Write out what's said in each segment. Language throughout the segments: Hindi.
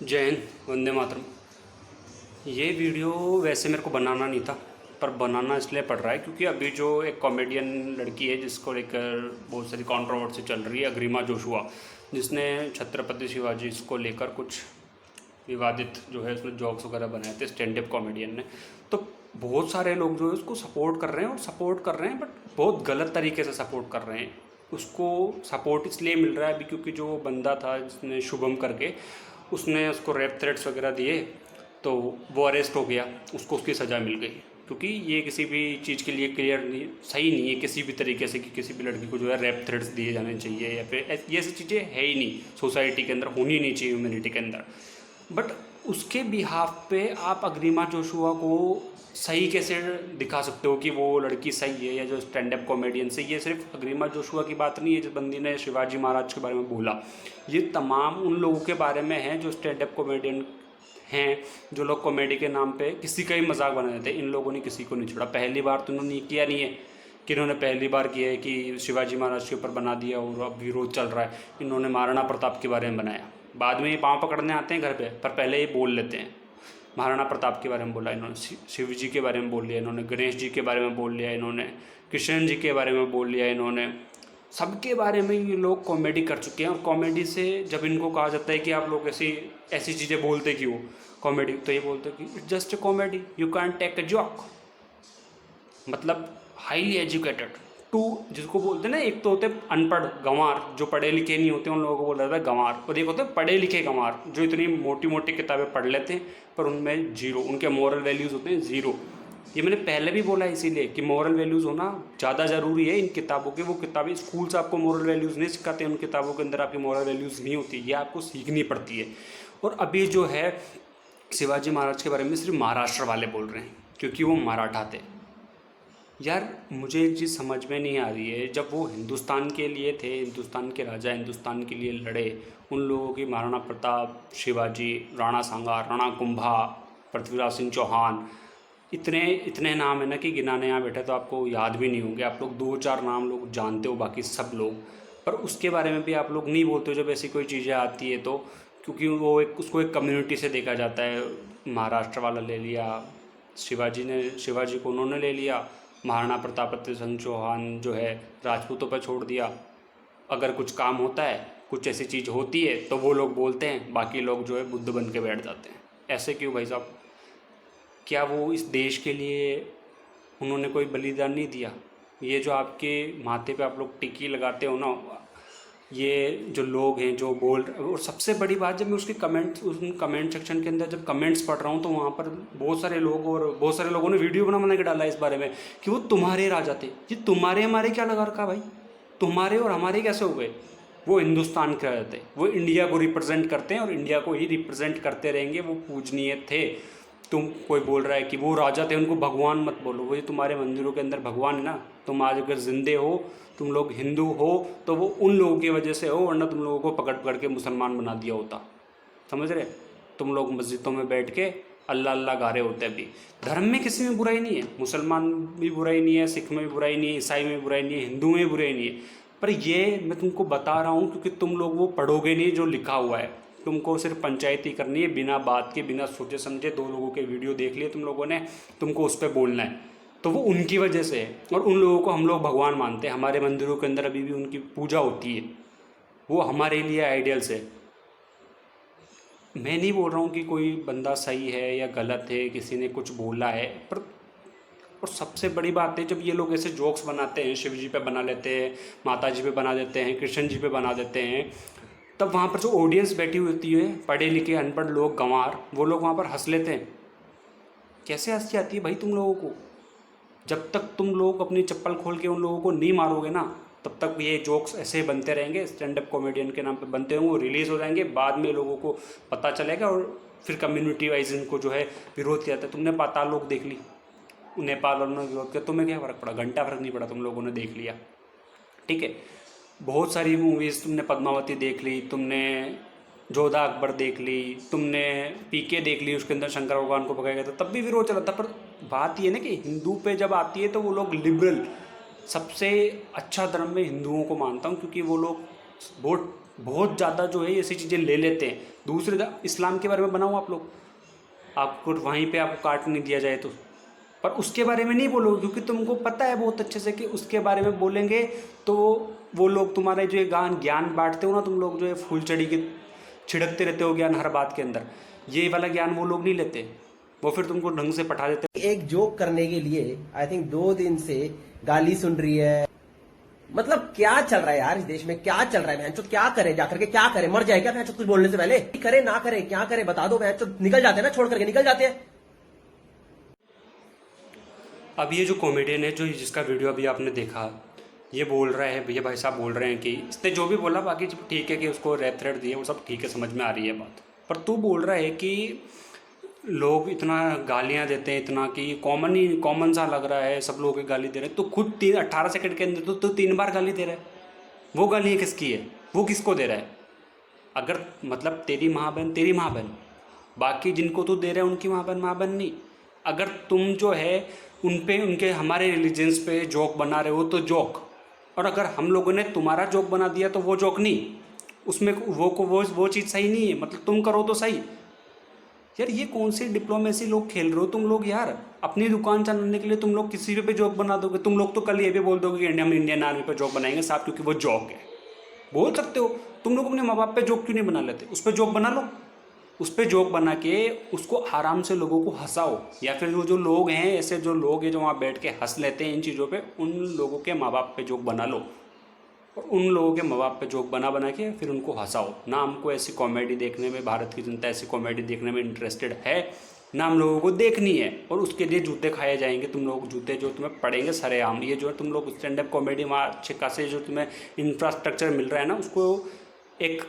जय हिंद, वंदे मातरम। ये वीडियो वैसे मेरे को बनाना नहीं था, पर बनाना इसलिए पड़ रहा है क्योंकि अभी जो एक कॉमेडियन लड़की है जिसको लेकर बहुत सारी कंट्रोवर्सी चल रही है, अग्रिमा जोशुआ, जिसने छत्रपति शिवाजी को लेकर कुछ विवादित जो है उसमें जॉक्स वगैरह बनाए थे, स्टैंड अप कॉमेडियन ने। तो बहुत सारे लोग जो है उसको सपोर्ट कर रहे हैं, और सपोर्ट कर रहे हैं बट बहुत गलत तरीके से सपोर्ट कर रहे हैं। उसको सपोर्ट इसलिए मिल रहा है अभी क्योंकि जो बंदा था जिसने शुभम करके, उसने उसको रेप थ्रेट्स वगैरह दिए, तो वो अरेस्ट हो गया, उसको उसकी सज़ा मिल गई। क्योंकि ये किसी भी चीज़ के लिए क्लियर नहीं, सही नहीं है किसी भी तरीके से कि किसी भी लड़की को जो है रेप थ्रेट्स दिए जाने चाहिए, या फिर ये सब चीज़ें है ही नहीं, सोसाइटी के अंदर होनी नहीं चाहिए, ह्यूमैनिटी के अंदर। बट उसके बिहाफ पे आप अग्रिमा जोशुआ को सही कैसे दिखा सकते हो कि वो लड़की सही है, या जो स्टैंड अप कॉमेडियन से, ये सिर्फ अग्रिमा जोशुआ की बात नहीं है जिस बंदी ने शिवाजी महाराज के बारे में बोला, ये तमाम उन लोगों के बारे में है जो स्टैंड अप कॉमेडियन हैं, जो लोग कॉमेडी के नाम पे किसी का ही मजाक बना देते हैं। इन लोगों ने किसी को नहीं छोड़ा। पहली बार तो उन्होंने किया नहीं है कि इन्होंने पहली बार किया है कि शिवाजी महाराज के ऊपर बना दिया और अब विरोध चल रहा है। इन्होंने महाराणा प्रताप के बारे में बनाया, बाद में ये पाँव पकड़ने आते हैं घर पे, पर पहले ये बोल लेते हैं। महाराणा प्रताप के बारे में बोला इन्होंने, शिव जी के बारे में बोल लिया इन्होंने, गणेश जी के बारे में बोल लिया इन्होंने, कृष्ण जी के बारे में बोल लिया इन्होंने। सबके बारे में ये लोग कॉमेडी कर चुके हैं। और कॉमेडी से जब इनको कहा जाता है कि आप लोग ऐसी ऐसी चीज़ें बोलते क्यों कॉमेडी, तो ये बोलते कि it's just a comedy, you can take a joke. मतलब हाईली एजुकेटेड टू, जिसको बोलते हैं ना, एक तो होते हैं अनपढ़ गंवार, जो पढ़े लिखे नहीं होते, उन लोगों को बोला जाता है गंवार, और एक होते हैं पढ़े लिखे गंवार, जो इतनी मोटी मोटी किताबें पढ़ लेते हैं पर उनमें जीरो, उनके मॉरल वैल्यूज़ होते हैं ज़ीरो। ये मैंने पहले भी बोला इसीलिए कि मॉरल वैल्यूज़ होना ज़्यादा ज़रूरी है इन किताबों के। वो किताबें स्कूल से आपको मॉरल वैल्यूज़ नहीं सिखाते, उन किताबों के अंदर आपकी मॉरल वैल्यूज़ नहीं होती, ये आपको सीखनी पड़ती है। और अभी जो है शिवाजी महाराज के बारे में सिर्फ महाराष्ट्र वाले बोल रहे हैं क्योंकि वो मराठा थे। यार मुझे एक चीज़ समझ में नहीं आ रही है, जब वो हिंदुस्तान के लिए थे, हिंदुस्तान के राजा हिंदुस्तान के लिए लड़े, उन लोगों की महाराणा प्रताप, शिवाजी, राणा सांगा, राणा कुंभा, पृथ्वीराज सिंह चौहान, इतने इतने नाम है ना कि गिनाने यहाँ बैठे तो आपको याद भी नहीं होंगे। आप लोग दो चार नाम लोग जानते हो, बाकी सब लोग, पर उसके बारे में भी आप लोग नहीं बोलते हो जब ऐसी कोई चीज़ें आती है तो, क्योंकि वो एक उसको एक कम्युनिटी से देखा जाता है। महाराष्ट्र वाला ले लिया, शिवाजी को उन्होंने ले लिया, महाराणा प्रताप सिंह चौहान जो है राजपूतों पर छोड़ दिया। अगर कुछ काम होता है, कुछ ऐसी चीज़ होती है तो वो लोग बोलते हैं, बाकी लोग जो है बुद्ध बन के बैठ जाते हैं। ऐसे क्यों भाई साहब? क्या वो इस देश के लिए उन्होंने कोई बलिदान नहीं दिया? ये जो आपके माथे पे आप लोग टिक्की लगाते हो ना, ये जो लोग हैं जो बोल रहे, और सबसे बड़ी बात, जब मैं उसके कमेंट्स, उस कमेंट सेक्शन के अंदर जब कमेंट्स पढ़ रहा हूँ तो वहाँ पर बहुत सारे लोग, और बहुत सारे लोगों ने वीडियो बना के डाला इस बारे में कि वो तुम्हारे राजा थे। ये तुम्हारे हमारे क्या लगा रखा भाई? तुम्हारे और हमारे कैसे हो गए? वो हिंदुस्तान के राजा थे, वो इंडिया को रिप्रेजेंट करते हैं और इंडिया को ही रिप्रेजेंट करते रहेंगे, वो पूजनीय थे। तुम कोई बोल रहा है कि वो राजा थे, उनको भगवान मत बोलो, वो जो तुम्हारे मंदिरों के अंदर भगवान है ना, तुम आज अगर जिंदे हो, तुम लोग हिंदू हो, तो वो उन लोगों की वजह से हो, वरना तुम लोगों को पकड़ पकड़ के मुसलमान बना दिया होता। समझ रहे? तुम लोग मस्जिदों में बैठ के अल्लाह अल्लाह गा रहे होते। अभी धर्म में किसी में बुराई नहीं है, मुसलमान भी बुराई नहीं है, सिख में भी बुराई नहीं है, ईसाई में भी बुराई नहीं है, हिंदू में भी बुराई नहीं है। पर ये मैं तुमको बता रहा हूँ क्योंकि तुम लोग वो पढ़ोगे नहीं जो लिखा हुआ है। तुमको सिर्फ पंचायती करनी है, बिना बात के, बिना सोचे समझे। दो लोगों के वीडियो देख लिए तुम लोगों ने, तुमको उस पर बोलना है, तो वो उनकी वजह से है। और उन लोगों को हम लोग भगवान मानते हैं, हमारे मंदिरों के अंदर अभी भी उनकी पूजा होती है, वो हमारे लिए आइडियल्स है। मैं नहीं बोल रहा हूँ कि कोई बंदा सही है या गलत है, किसी ने कुछ बोला है, पर और सबसे बड़ी बात है जब ये लोग ऐसे जोक्स बनाते हैं, शिव जी पे बना लेते हैं, माता जी पे बना देते हैं, कृष्ण जी पे बना देते हैं, तब वहाँ पर जो ऑडियंस बैठी होती है, पढ़े लिखे अनपढ़ लोग, गंवार, वो लोग वहाँ पर हंस लेते हैं। कैसे हंसी आती है भाई तुम लोगों को? जब तक तुम लोग अपनी चप्पल खोल के उन लोगों को नहीं मारोगे ना, तब तक ये जोक्स ऐसे बनते रहेंगे, स्टैंड अप कॉमेडियन के नाम पे बनते होंगे, वो रिलीज़ हो जाएंगे, बाद में लोगों को पता चलेगा और फिर कम्युनिटी वाइज इनको जो है विरोध किया जाता है। तुमने पाताल लोक देख ली, नेपाल वालों ने विरोध किया, तुम्हें क्या फ़र्क पड़ा? घंटा फ़र्क नहीं पड़ा, तुम लोगों ने देख लिया। ठीक है, बहुत सारी मूवीज़ तुमने, पद्मावती देख ली तुमने, जोधा अकबर देख ली तुमने, पीके देख ली, उसके अंदर शंकर भगवान को पकाया गया था, तब भी विरोध चला था। पर बात ये ना कि हिंदू पे जब आती है तो वो लोग लिबरल, सबसे अच्छा धर्म में हिंदुओं को मानता हूँ, क्योंकि वो लोग बहुत बहुत ज़्यादा जो है ऐसी चीज़ें ले लेते हैं। दूसरे इस्लाम के बारे में बनाओ आप लोग, आपको वहीं पे आपको काट नहीं दिया जाए तो, पर उसके बारे में नहीं बोलो, क्योंकि तुमको पता है बहुत अच्छे से कि उसके बारे में बोलेंगे तो वो लोग तुम्हारे जो ये ज्ञान बांटते हो ना, तुम लोग जो है फूलचड़ी के छिड़कते रहते हो ज्ञान हर बात के अंदर, ये वाला ज्ञान वो लोग नहीं लेते, वो फिर तुमको ढंग से पढ़ा देते। एक जोक करने के लिए आई थिंक 2 दिन से गाली सुन रही है। मतलब क्या चल रहा है यार इस देश में, क्या चल रहा है भैंचो, क्या करे जाकर के, क्या करे, मर जाए क्या भैंचो कुछ बोलने से पहले, करे ना करे क्या करे बता दो भैंचो, निकल जाते हैं ना, छोड़ करके निकल जाते हैं। अब ये जो कॉमेडियन है, जो जिसका वीडियो अभी आपने देखा, ये बोल रहा है, भैया भाई साहब बोल रहे हैं कि इसने जो भी बोला बाकी ठीक है, कि उसको रैप थ्रेड दिए वो सब ठीक है, समझ में आ रही है बात, पर तू बोल रहा है कि लोग इतना गालियां देते हैं, इतना कि कॉमन सा लग रहा है, सब लोग गाली दे रहे हैं, तो खुद 18 सेकंड के अंदर तो 3 बार गाली दे रहा है। वो गाली किसकी है, वो किसको दे रहा है? अगर मतलब तेरी माँ बहन, बाकी जिनको तू दे रहे हैं उनकी माँ बहन नहीं। अगर तुम जो है उन पे, उनके हमारे रिलीजन्स पे जोक बना रहे हो तो जोक, और अगर हम लोगों ने तुम्हारा जोक बना दिया तो वो जोक नहीं, उसमें वो चीज़ सही नहीं है, मतलब तुम करो तो सही। यार ये कौन सी डिप्लोमेसी लोग खेल रहे हो तुम लोग यार, अपनी दुकान चलाने के लिए तुम लोग किसी पे जोक बना दोगे। तुम लोग तो कल ये भी बोल दोगे कि हम इंडियन आर्मी पे जोक बनाएंगे साहब, क्योंकि वो जोक है, बोल सकते हो। तुम लोग अपने माँ बाप पे जोक क्यों नहीं बना लेते? उस पर जोक बना लो, उस पर जोक बना के उसको आराम से लोगों को हंसाओ, या फिर वो जो लोग हैं, ऐसे जो लोग हैं जो वहाँ बैठ के हंस लेते हैं इन चीज़ों पे, उन लोगों के माँ बाप पे जोक बना लो, और उन लोगों के माँ बाप पे जोक बना के फिर उनको हंसाओ ना। हमको ऐसी कॉमेडी देखने में, भारत की जनता ऐसी कॉमेडी देखने में इंटरेस्टेड है ना, हम लोगों को देखनी है, और उसके लिए जूते खाए जाएंगे तुम लोग, जूते जो तुम्हें पड़ेंगे सरेआम। ये जो है तुम लोग स्टैंड अप कॉमेडी में अच्छे खासे जो तुम्हें इंफ्रास्ट्रक्चर मिल रहा है ना, उसको एक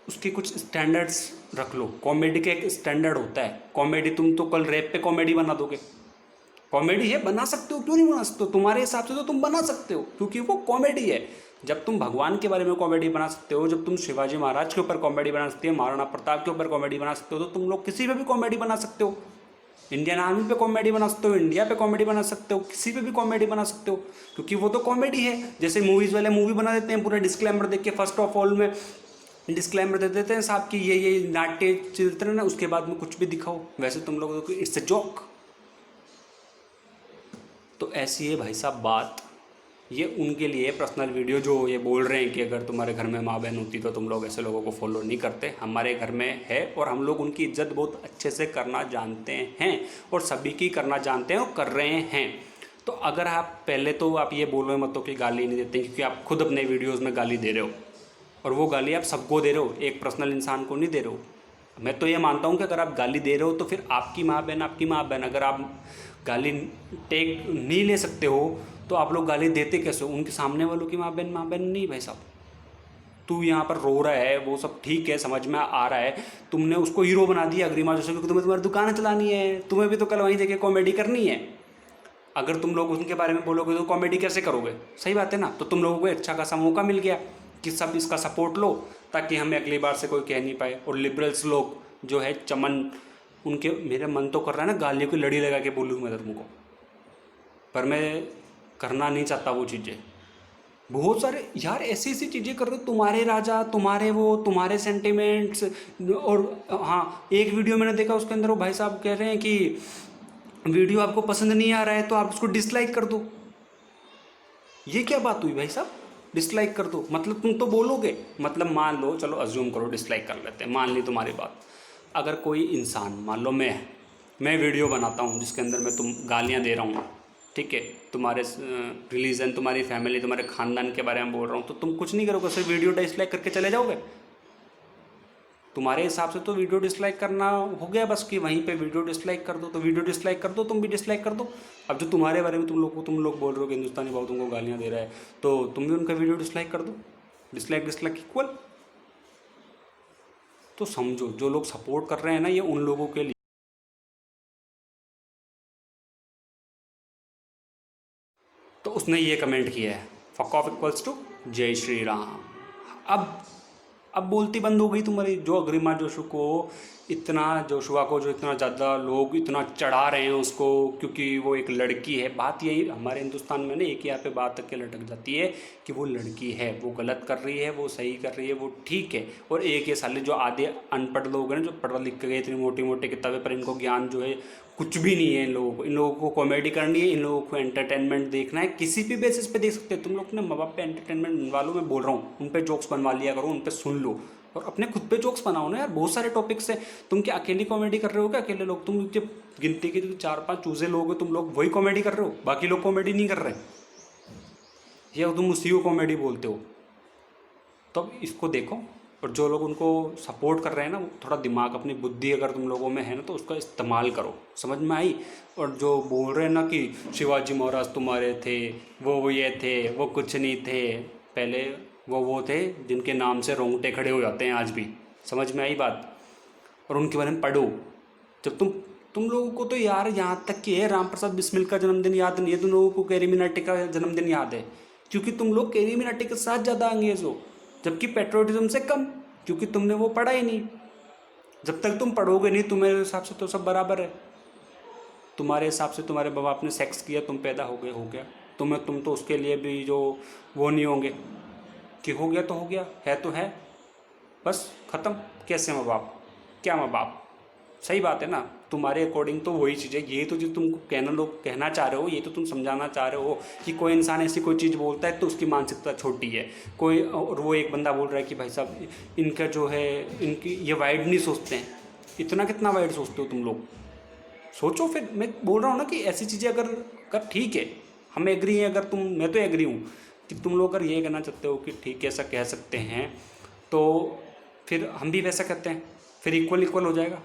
उसके कुछ स्टैंडर्ड्स रख लो। कॉमेडी का एक स्टैंडर्ड होता है। कॉमेडी तुम तो कल रैप पे कॉमेडी बना दोगे, कॉमेडी है, बना सकते हो, क्यों नहीं बना सकते हो? तुम्हारे हिसाब से तो तुम बना सकते हो, क्योंकि वो कॉमेडी है। जब तुम भगवान के बारे में कॉमेडी बना सकते हो, जब तुम शिवाजी महाराज के ऊपर कॉमेडी बना सकते हो, महाराणा प्रताप के ऊपर कॉमेडी बना सकते हो, तो तुम लोग किसी पे भी कॉमेडी बना सकते हो। इंडियन आर्मी पे कॉमेडी बना सकते हो, इंडिया पे कॉमेडी बना सकते हो, किसी पे भी कॉमेडी बना सकते हो, क्योंकि वो तो कॉमेडी है। जैसे मूवीज़ वाले मूवी बना देते हैं, पूरा डिस्क्लेमर देख के फर्स्ट ऑफ ऑल में डिस्क्लेमर दे देते हैं साहब कि ये नाट्य चित्रण है, उसके बाद में कुछ भी दिखाओ। वैसे तुम लोग तो इट्स अ जोक। तो ऐसी है भाई साहब बात। ये उनके लिए पर्सनल वीडियो जो ये बोल रहे हैं कि अगर तुम्हारे घर में माँ बहन होती तो तुम लोग ऐसे लोगों को फॉलो नहीं करते। हमारे घर में है और हम लोग उनकी इज्जत बहुत अच्छे से करना जानते हैं, और सभी की करना जानते हैं और कर रहे हैं। तो अगर आप पहले तो आप ये बोल रहे मत हो कि गाली नहीं देते, क्योंकि आप खुद अपने वीडियोज़ में गाली दे रहे हो, और वो गाली आप सबको दे रहे हो, एक पर्सनल इंसान को नहीं दे रहे हो। मैं तो ये मानता हूँ कि अगर आप गाली दे रहे हो तो फिर आपकी माँ बहन, अगर आप गाली टेक नहीं ले सकते हो तो आप लोग गाली देते कैसे हो? उनके सामने वालों की माँ बहन नहीं भाई साहब। तू यहाँ पर रो रहा है, वो सब ठीक है, समझ में आ रहा है, तुमने उसको हीरो बना दिया अग्रिमा जैसे, क्योंकि तुम्हें तुम्हारी दुकान चलानी है, तुम्हें भी तो कल वहीं जाके कॉमेडी करनी है। अगर तुम लोग उनके बारे में बोलोगे तो कॉमेडी कैसे करोगे? सही बात है ना। तो तुम लोगों को अच्छा खासा मौका मिल गया कि सब इसका सपोर्ट लो, ताकि हमें अगली बार से कोई कह नहीं पाए। और लिबरल्स लोग जो है चमन, उनके मेरा मन तो कर रहा है ना गालियों की लड़ी लगा के बोलूँ मैं तुमको, पर मैं करना नहीं चाहता वो चीज़ें। बहुत सारे यार ऐसी ऐसी चीज़ें कर रहे हो, तुम्हारे राजा, तुम्हारे वो, तुम्हारे सेंटिमेंट्स। और हाँ, एक वीडियो मैंने देखा उसके अंदर वो भाई साहब कह रहे हैं कि वीडियो आपको पसंद नहीं आ रहा है तो आप उसको डिसलाइक कर दो। ये क्या बात हुई भाई साहब? डिसलाइक कर दो मतलब तुम तो बोलोगे, मतलब मान लो, चलो अज्यूम करो डिसलाइक कर लेते हैं, मान ली तुम्हारी बात। अगर कोई इंसान, मान लो मैं वीडियो बनाता हूँ जिसके अंदर मैं तुम गालियाँ दे रहा हूँ, ठीक है, तुम्हारे रिलीजन, तुम्हारी फैमिली, तुम्हारे खानदान के बारे में बोल रहा हूँ, तो तुम कुछ नहीं करोगे, सिर्फ वीडियो डिसलाइक करके चले जाओगे? तुम्हारे हिसाब से तो वीडियो डिसलाइक करना हो गया बस, कि वहीं पे वीडियो डिसलाइक कर दो, तो वीडियो डिसलाइक कर दो, तुम भी डिसलाइक कर दो। अब जो तुम्हारे बारे में तुम लोग बोल रहे हो कि हिंदुस्तानी बाबू तुमको गालियाँ दे रहा है, तो तुम भी उनका वीडियो डिसलाइक कर दो। Dislike equal. तो समझो, जो लोग सपोर्ट कर रहे हैं ना, ये उन लोगों के लिए। तो उसने ये कमेंट किया है, फक ऑफ इक्वल्स टू जय श्री राम। अब अब बोलती बंद हो गई तुम्हारी। जो अग्रिमा जोशु को इतना, जोशुआ को जो इतना ज़्यादा लोग इतना चढ़ा रहे हैं उसको, क्योंकि वो एक लड़की है। बात यही हमारे हिंदुस्तान में ना एक यहाँ पे बात के लटक जाती है कि वो लड़की है, वो गलत कर रही है, वो सही कर रही है, वो ठीक है। और एक ये साले जो आधे अनपढ़ लोग हैं जो पढ़ लिख के गए इतनी मोटी मोटी किताबें, पर इनको ज्ञान जो है कुछ भी नहीं है। इन लोगों को कॉमेडी करनी है, इन लोगों को एंटरटेनमेंट देखना है, किसी भी बेसिस पे देख सकते हैं। तुम लोग अपने माँ बाप पे एंटरटेनमेंट बनवा लो, मैं बोल रहा हूँ, उन पे जोक्स बनवा लिया करो, उन पे सुन लो और अपने खुद पे जोक्स बनाओ ना यार। बहुत सारे टॉपिक्स है। तुम क्या अकेली कॉमेडी कर रहे हो क्या? अकेले लोग, तुम जब गिनती के 4-5 चूजे लोग हो, तुम लोग वही कॉमेडी कर रहे हो, बाकी लोग कॉमेडी नहीं कर रहे, या तुम उसी को कॉमेडी बोलते हो। तो इसको देखो। और जो लोग उनको सपोर्ट कर रहे हैं ना, थोड़ा दिमाग, अपनी बुद्धि अगर तुम लोगों में है ना तो उसका इस्तेमाल करो। समझ में आई? और जो बोल रहे हैं ना कि शिवाजी महाराज तुम्हारे थे, वो ये थे, वो कुछ नहीं थे, पहले वो थे जिनके नाम से रोंगटे खड़े हो जाते हैं आज भी। समझ में आई बात? और उनके बारे में पढ़ो। जब तुम लोगों को तो यार यहाँ तक कि है राम प्रसाद बिस्मिल का जन्मदिन याद नहीं है, तुम लोगों को कैरी मिनाटी का जन्मदिन याद है, क्योंकि तुम लोग कैरी मिनाटी के साथ ज़्यादा अंगेज हो, जबकि पेट्रोटिज्म से कम, क्योंकि तुमने वो पढ़ा ही नहीं। जब तक तुम पढ़ोगे नहीं, तुम्हारे हिसाब से तो सब बराबर है। तुम्हारे हिसाब से तुम्हारे बाप बाप ने सेक्स किया, तुम पैदा हो गए, हो गया। तुम तो उसके लिए भी जो वो नहीं होंगे कि हो गया तो हो गया, है तो है, बस ख़त्म। कैसे माँ बाप, क्या माँ बाप? सही बात है ना? तुम्हारे अकॉर्डिंग तो वही चीज़ है। ये तो जो तुम कहना चाह रहे हो, ये तो तुम समझाना चाह रहे हो कि कोई इंसान ऐसी कोई चीज़ बोलता है तो उसकी मानसिकता छोटी है। कोई, और वो एक बंदा बोल रहा है कि भाई साहब इनका जो है, इनकी ये वाइड नहीं सोचते हैं। इतना कितना वाइड सोचते हो तुम लोग? सोचो। फिर मैं बोल रहा हूँ ना कि ऐसी चीज़ें अगर ठीक है, हम एग्री हैं, अगर मैं तो एग्री हूँ कि तुम लोग अगर ये कहना चाहते हो कि ठीक है ऐसा कह सकते हैं, तो फिर हम भी वैसा कहते हैं, फिर इक्वल हो जाएगा।